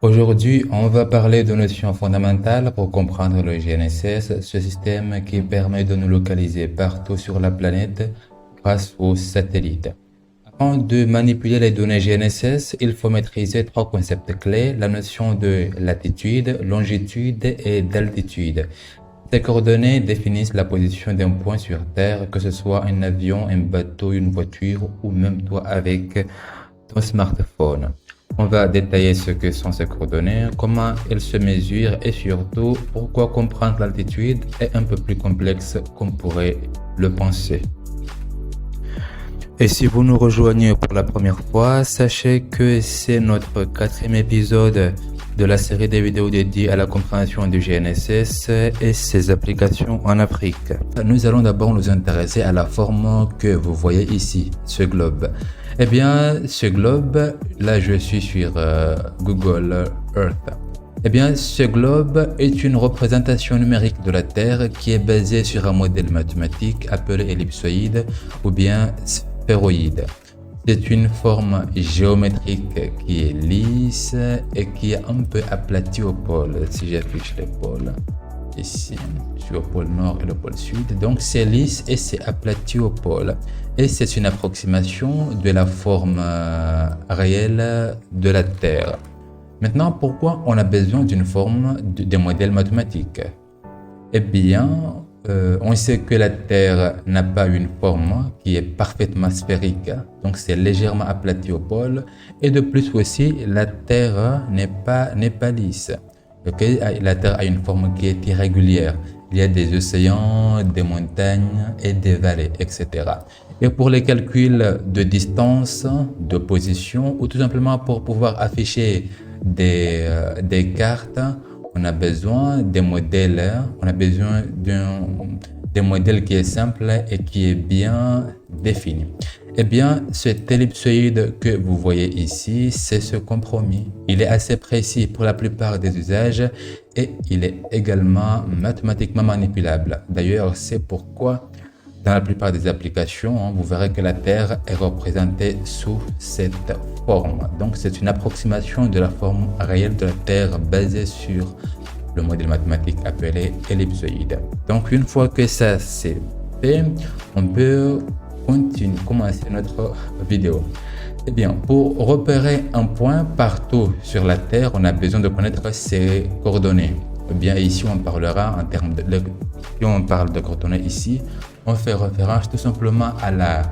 Aujourd'hui, on va parler de notions fondamentales pour comprendre le GNSS, ce système qui permet de nous localiser partout sur la planète grâce aux satellites. Avant de manipuler les données GNSS, il faut maîtriser trois concepts clés, la notion de latitude, longitude et d'altitude. Ces coordonnées définissent la position d'un point sur Terre, que ce soit un avion, un bateau, une voiture ou même toi avec ton smartphone. On va détailler ce que sont ces coordonnées, comment elles se mesurent et surtout pourquoi comprendre l'altitude est un peu plus complexe qu'on pourrait le penser. Et si vous nous rejoignez pour la première fois, sachez que c'est notre quatrième épisode de la série des vidéos dédiées à la compréhension du GNSS et ses applications en Afrique. Nous allons d'abord nous intéresser à la forme que vous voyez ici, ce globe. Eh bien, ce globe, là je suis sur Google Earth. Eh bien, ce globe est une représentation numérique de la Terre qui est basée sur un modèle mathématique appelé ellipsoïde ou bien sphéroïde. C'est une forme géométrique qui est lisse et qui est un peu aplatie au pôle. Si j'affiche les pôles ici, je suis au pôle nord et le pôle sud. Donc c'est lisse et c'est aplati au pôle. Et c'est une approximation de la forme réelle de la Terre. Maintenant, pourquoi on a besoin d'une forme de modèle mathématique? Eh bien, on sait que la Terre n'a pas une forme qui est parfaitement sphérique, donc c'est légèrement aplati au pôle. Et de plus aussi, la Terre n'est pas lisse. Okay? La Terre a une forme qui est irrégulière. Il y a des océans, des montagnes et des vallées, etc. Et pour les calculs de distance, de position, ou tout simplement pour pouvoir afficher des cartes, on a besoin des modèles, on a besoin d'un modèle qui est simple et qui est bien défini. Eh bien, cet ellipsoïde que vous voyez ici, c'est ce compromis. Il est assez précis pour la plupart des usages et il est également mathématiquement manipulable. D'ailleurs, c'est pourquoi dans la plupart des applications, vous verrez que la Terre est représentée sous cette forme. Donc, c'est une approximation de la forme réelle de la Terre basée sur le modèle mathématique appelé ellipsoïde. Donc, une fois que ça c'est fait, on peut commencer notre vidéo. Eh bien, pour repérer un point partout sur la Terre, on a besoin de connaître ses coordonnées. Eh bien, ici, on parlera en termes de... Si on parle de coordonnées ici, on fait référence tout simplement à la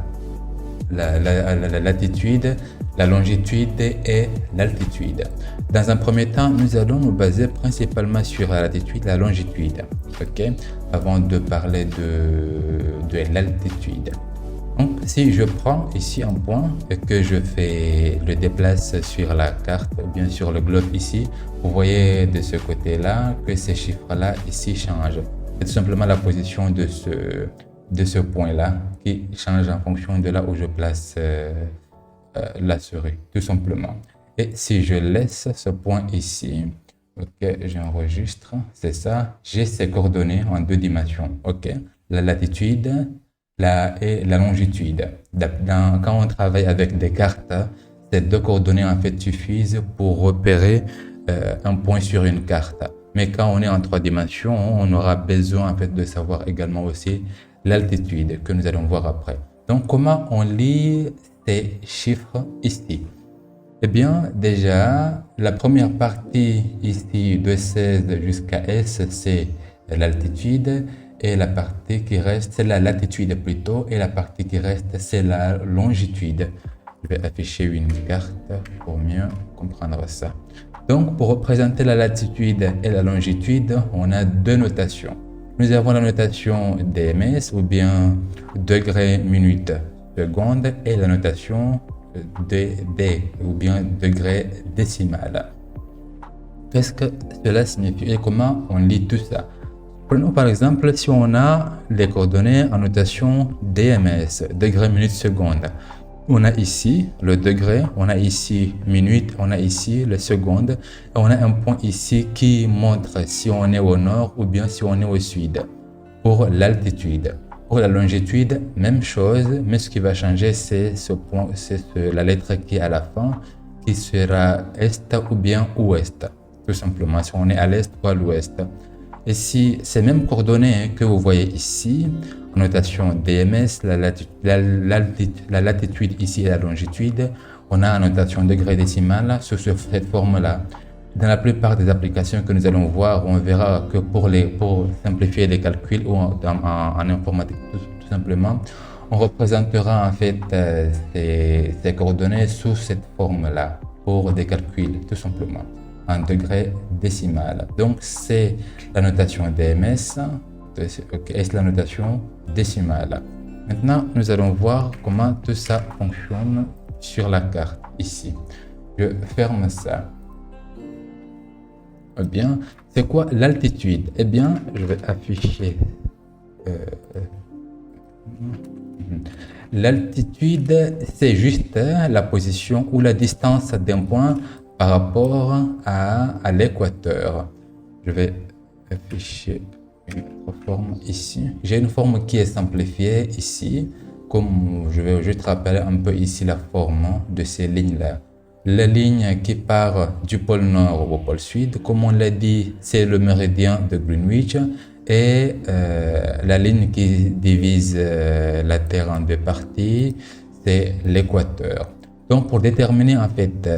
latitude, la longitude et l'altitude. Dans un premier temps, nous allons nous baser principalement sur la latitude et la longitude, ok, avant de parler de l'altitude. Donc, si je prends ici un point et que je le déplace sur la carte, ou bien sur le globe ici, vous voyez de ce côté-là que ces chiffres-là ici changent. C'est tout simplement la position de ce point-là qui change en fonction de là où je place la souris, tout simplement. Et si je laisse ce point ici, ok, j'enregistre, c'est ça, j'ai ces coordonnées en deux dimensions, ok, la latitude et la longitude. Quand on travaille avec des cartes, ces deux coordonnées en fait suffisent pour repérer un point sur une carte. Mais quand on est en trois dimensions, on aura besoin en fait de savoir également aussi l'altitude que nous allons voir après. Donc, comment on lit ces chiffres ici? Eh bien, déjà, la première partie ici de 16 jusqu'à S, c'est l'altitude. Et la partie qui reste, c'est la latitude plutôt. Et la partie qui reste, c'est la longitude. Je vais afficher une carte pour mieux comprendre ça. Donc, pour représenter la latitude et la longitude, on a deux notations. Nous avons la notation DMS ou bien degré, minute, seconde et la notation D ou bien degré décimal. Qu'est-ce que cela signifie et comment on lit tout ça? Prenons par exemple si on a les coordonnées en notation DMS, degré, minute, seconde. On a ici le degré, on a ici minute, on a ici le seconde. Et on a un point ici qui montre si on est au nord ou bien si on est au sud. Pour l'altitude. Pour la longitude, même chose, mais ce qui va changer, c'est ce point, c'est la lettre qui est à la fin. qui sera est ou bien ouest, tout simplement, si on est à l'est ou à l'ouest. Et si ces mêmes coordonnées que vous voyez ici, en notation DMS, la latitude ici et la longitude, on a en notation degré décimal sur cette forme-là. Dans la plupart des applications que nous allons voir, on verra que pour simplifier les calculs ou en informatique tout simplement, on représentera en fait ces coordonnées sous cette forme-là pour des calculs tout simplement en degré décimal. Donc c'est la notation DMS, c'est la notation décimale. Maintenant, nous allons voir comment tout ça fonctionne sur la carte ici. Je ferme ça. Eh bien, c'est quoi l'altitude? Eh bien, je vais afficher l'altitude, c'est juste la position ou la distance d'un point par rapport à l'équateur. Je vais afficher une autre forme ici. J'ai une forme qui est simplifiée ici. Comme je vais juste rappeler un peu ici la forme de ces lignes-là. La ligne qui part du pôle nord au pôle sud, comme on l'a dit, c'est le méridien de Greenwich. Et la ligne qui divise la Terre en deux parties, c'est l'équateur. Donc pour déterminer en fait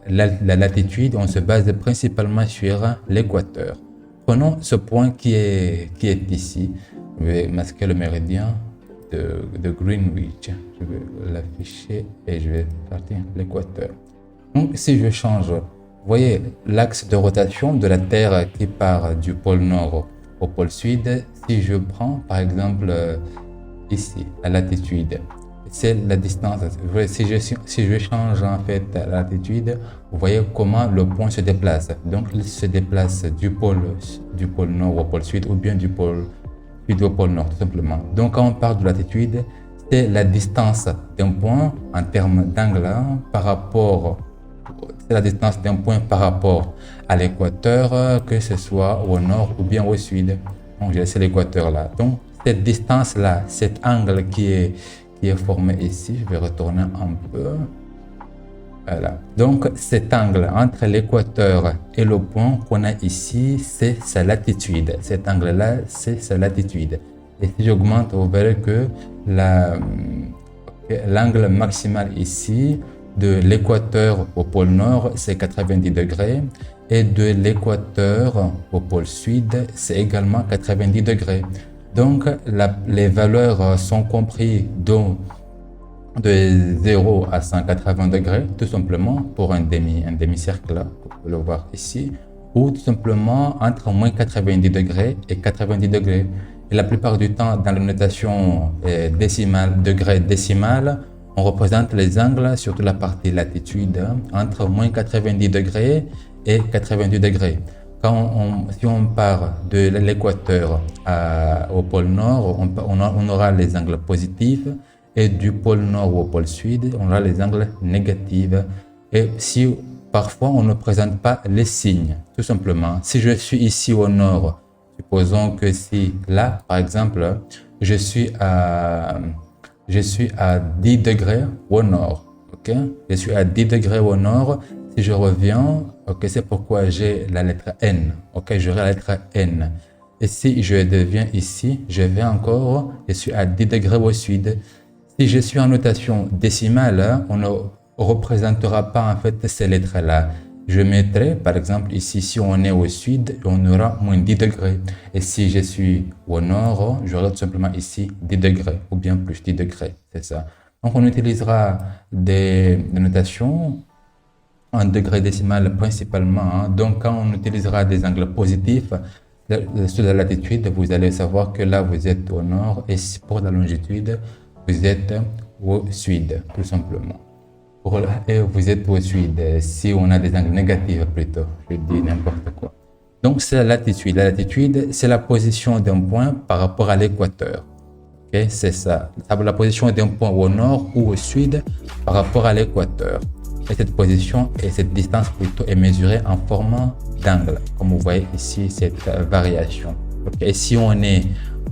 la latitude, on se base principalement sur l'équateur. Prenons ce point qui est ici. Je vais masquer le méridien de Greenwich. Je vais l'afficher et je vais partir l'équateur. Donc si je change, vous voyez l'axe de rotation de la Terre qui part du pôle nord au pôle sud. Si je prends par exemple ici la latitude, c'est la distance. Si je change en fait la latitude, vous voyez comment le point se déplace. Donc il se déplace du pôle nord au pôle sud ou bien du pôle sud au pôle nord tout simplement. Donc quand on parle de latitude, c'est la distance d'un point en termes d'angle par rapport, c'est la distance d'un point par rapport à l'équateur, que ce soit au nord ou bien au sud. Donc j'ai laissé l'équateur là. Donc cette distance là, cet angle qui est formé ici, je vais retourner un peu. Voilà. Donc cet angle entre l'équateur et le point qu'on a ici, c'est sa latitude. Cet angle là, c'est sa latitude. Et si j'augmente, vous verrez que l'angle maximal ici, de l'équateur au pôle nord, c'est 90 degrés. Et de l'équateur au pôle sud, c'est également 90 degrés. Donc, les valeurs sont comprises de 0 à 180 degrés, tout simplement, pour un demi-cercle, vous pouvez le voir ici, ou tout simplement entre moins 90 degrés et 90 degrés. Et la plupart du temps, dans la notation décimale, degré décimal, on représente les angles, surtout la partie latitude, entre moins 90 degrés et 90 degrés. Si on part de l'équateur au pôle nord, on aura les angles positifs, et du pôle nord au pôle sud, on aura les angles négatifs. Et si parfois on ne présente pas les signes, tout simplement. Si je suis ici au nord, supposons que si là, par exemple, je suis à 10 degrés au nord, ok? Je suis à 10 degrés au nord. Si je reviens, ok, c'est pourquoi j'ai la lettre N, ok? J'aurai la lettre N. Et si je deviens ici, je suis à 10 degrés au sud. Si je suis en notation décimale, on ne représentera pas en fait ces lettres-là. Je mettrai, par exemple, ici, si on est au sud, on aura moins 10 degrés. Et si je suis au nord, j'aurai tout simplement ici 10 degrés, ou bien plus 10 degrés, c'est ça. Donc, on utilisera des notations en degré décimal principalement. Donc, quand on utilisera des angles positifs, sur la latitude, vous allez savoir que là, vous êtes au nord, et pour la longitude, vous êtes au sud, tout simplement. Et vous êtes au sud, si on a des angles négatifs plutôt, je dis n'importe quoi. Donc c'est la latitude. La latitude, c'est la position d'un point par rapport à l'équateur. Okay? C'est ça. La position d'un point au nord ou au sud par rapport à l'équateur. Et cette position et cette distance plutôt est mesurée en forme d'angle. Comme vous voyez ici, cette variation. Okay? Et si on est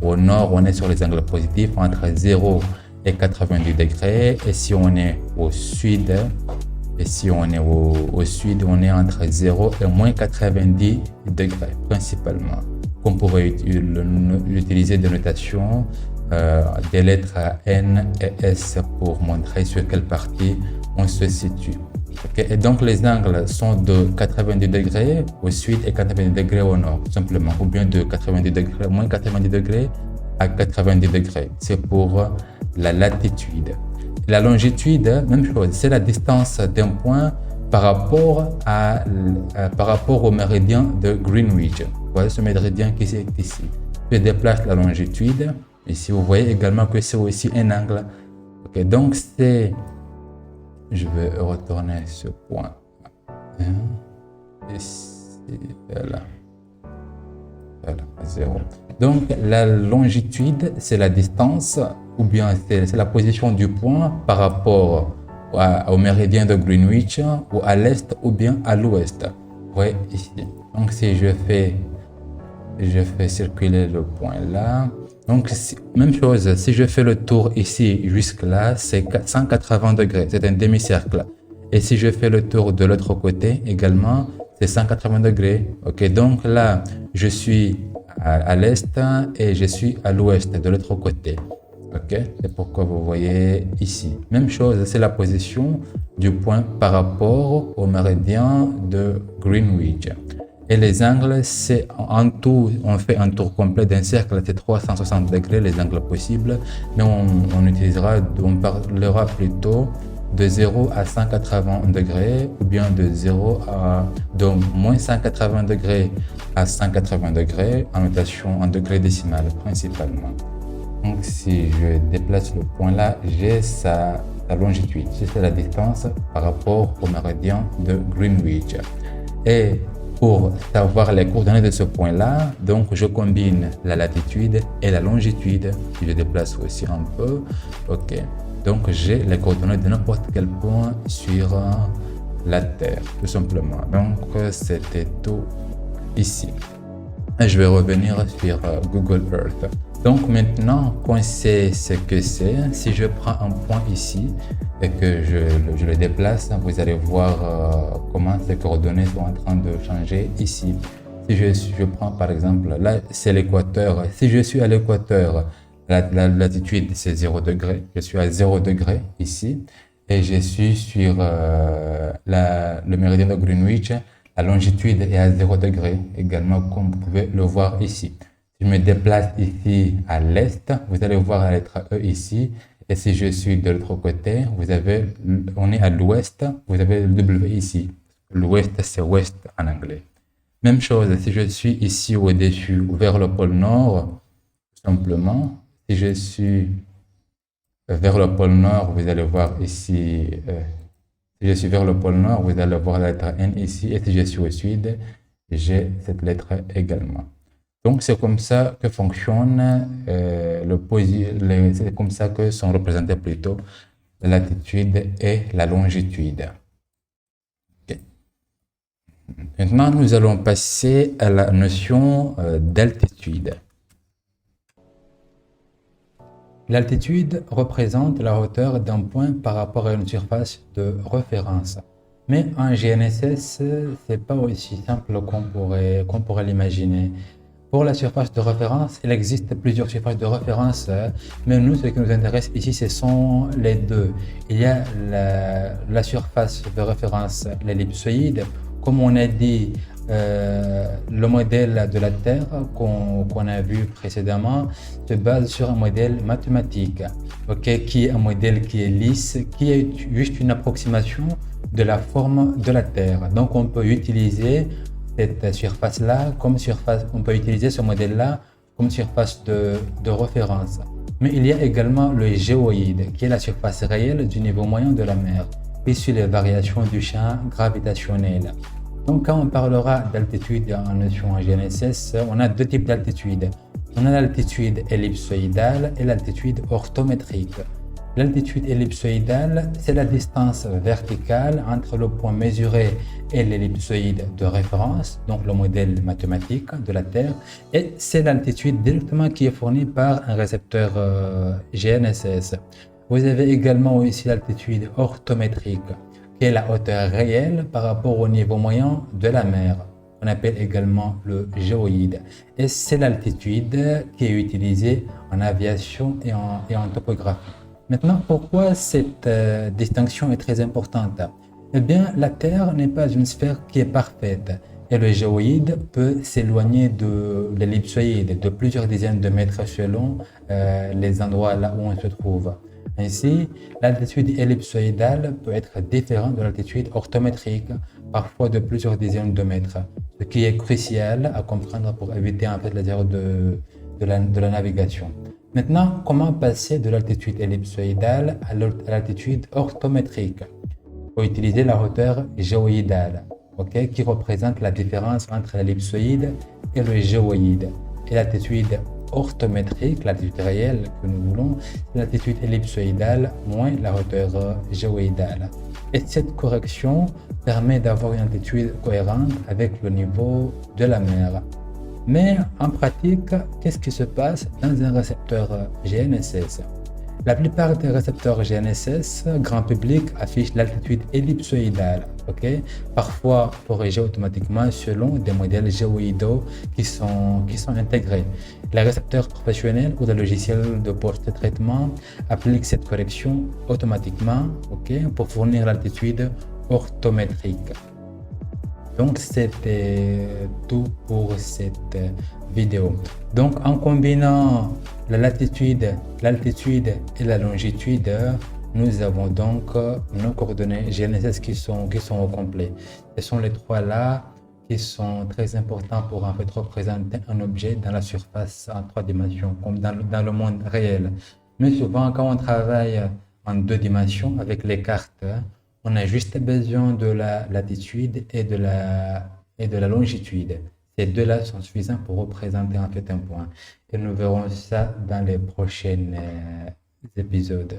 au nord, on est sur les angles positifs entre 0 et 90 degrés. Et si on est au sud, Et si on est au sud, on est entre 0 et moins 90 degrés principalement. On pourrait utiliser des notations des lettres N et S pour montrer sur quelle partie on se situe. Okay. Et donc les angles sont de 90 degrés au sud et 90 degrés au nord, tout simplement, ou bien de 90 degrés, moins 90 degrés à 90 degrés. C'est pour la latitude. La longitude, même chose, c'est la distance d'un point par rapport au méridien de Greenwich. Vous voyez ce méridien qui est ici. Je déplace la longitude. Ici, vous voyez également que c'est aussi un angle. Okay, donc, c'est... Je vais retourner ce point. Ici, voilà. Voilà, 0. Donc, la longitude, c'est la distance, ou bien c'est la position du point par rapport au méridien de Greenwich, ou à l'est, ou bien à l'ouest. Vous voyez ici. Donc, si je fais circuler le point là. Donc, même chose, si je fais le tour ici jusque là, c'est 180 degrés, c'est un demi-cercle. Et si je fais le tour de l'autre côté également, c'est 180 degrés. Ok, donc là, je suis à l'est et je suis à l'ouest de l'autre côté. Ok, c'est pourquoi vous voyez ici. Même chose, c'est la position du point par rapport au méridien de Greenwich. Et les angles, c'est en tout, on fait un tour complet d'un cercle, c'est 360 degrés les angles possibles, mais on parlera plutôt de 0 à 180 degrés, ou bien de moins 180 degrés à 180 degrés, en notation en degrés décimales principalement. Donc si je déplace le point là, j'ai sa longitude, c'est la distance par rapport au méridien de Greenwich. Et pour savoir les coordonnées de ce point-là, donc je combine la latitude et la longitude. Je déplace aussi un peu. Ok. Donc j'ai les coordonnées de n'importe quel point sur la Terre, tout simplement. Donc c'était tout ici. Et je vais revenir sur Google Earth. Donc maintenant qu'on sait ce que c'est, si je prends un point ici et que je le déplace, vous allez voir comment ces coordonnées sont en train de changer ici. Si je prends par exemple, là c'est l'équateur. Si je suis à l'équateur, la latitude c'est 0 degré. Je suis à 0 degré ici et je suis sur le méridien de Greenwich. La longitude est à 0 degré également, comme vous pouvez le voir ici. Si je me déplace ici à l'est, vous allez voir la lettre E ici. Et si je suis de l'autre côté, on est à l'ouest, vous avez le W ici. L'ouest, c'est ouest en anglais. Même chose, si je suis ici au-dessus, vers le pôle nord, simplement, si je suis vers le pôle nord, vous allez voir ici, si je suis vers le pôle nord, vous allez voir la lettre N ici. Et si je suis au sud, j'ai cette lettre également. Donc, c'est comme ça que fonctionne c'est comme ça que sont représentées plutôt la latitude et la longitude. Okay. Maintenant, nous allons passer à la notion d'altitude. L'altitude représente la hauteur d'un point par rapport à une surface de référence. Mais en GNSS, c'est pas aussi simple qu'on pourrait l'imaginer. Pour la surface de référence, il existe plusieurs surfaces de référence, mais nous, ce qui nous intéresse ici, ce sont les deux. Il y a la surface de référence, l'ellipsoïde. Comme on a dit, le modèle de la Terre qu'on a vu précédemment se base sur un modèle mathématique, qui est un modèle qui est lisse, qui est juste une approximation de la forme de la Terre. Donc, on peut utiliser cette surface-là comme surface, on peut utiliser ce modèle-là comme surface de référence. Mais il y a également le géoïde, qui est la surface réelle du niveau moyen de la mer, issue des variations du champ gravitationnel. Donc, quand on parlera d'altitude en notion en GNSS, on a deux types d'altitude. On a l'altitude ellipsoïdale et l'altitude orthométrique. L'altitude ellipsoïdale, c'est la distance verticale entre le point mesuré et l'ellipsoïde de référence, donc le modèle mathématique de la Terre, et c'est l'altitude directement qui est fournie par un récepteur GNSS. Vous avez également ici l'altitude orthométrique. qui est la hauteur réelle par rapport au niveau moyen de la mer. On appelle également le géoïde. Et c'est l'altitude qui est utilisée en aviation et en topographie. Maintenant, pourquoi cette distinction est très importante? Eh bien, la Terre n'est pas une sphère qui est parfaite. Et le géoïde peut s'éloigner de l'ellipsoïde de plusieurs dizaines de mètres selon les endroits là où on se trouve. Ainsi, l'altitude ellipsoïdale peut être différente de l'altitude orthométrique, parfois de plusieurs dizaines de mètres, ce qui est crucial à comprendre pour éviter en fait les erreurs de la navigation. Maintenant, comment passer de l'altitude ellipsoïdale à l'altitude orthométrique? Il faut utiliser la hauteur géoïdale, qui représente la différence entre l'ellipsoïde et le géoïde. Et l'altitude orthométrique, l'altitude réelle que nous voulons, c'est l'altitude ellipsoïdale moins la hauteur géoïdale. Et cette correction permet d'avoir une altitude cohérente avec le niveau de la mer. Mais en pratique, qu'est-ce qui se passe dans un récepteur GNSS? La plupart des récepteurs GNSS grand public affichent l'altitude ellipsoïdale, parfois corrigée automatiquement selon des modèles géoïdaux qui sont intégrés. Les récepteurs professionnels ou des logiciels de post-traitement appliquent cette correction automatiquement pour fournir l'altitude orthométrique. Donc c'était tout pour cette vidéo. Donc en combinant la latitude, l'altitude et la longitude, nous avons donc nos coordonnées GNSS qui sont au complet. Ce sont les trois là qui sont très importants pour en fait représenter un objet dans la surface en 3 dimensions, comme dans le monde réel. Mais souvent quand on travaille en 2 dimensions avec les cartes, on a juste besoin de la latitude et de la longitude. Ces deux-là sont suffisants pour représenter en fait un point. Et nous verrons ça dans les prochains épisodes.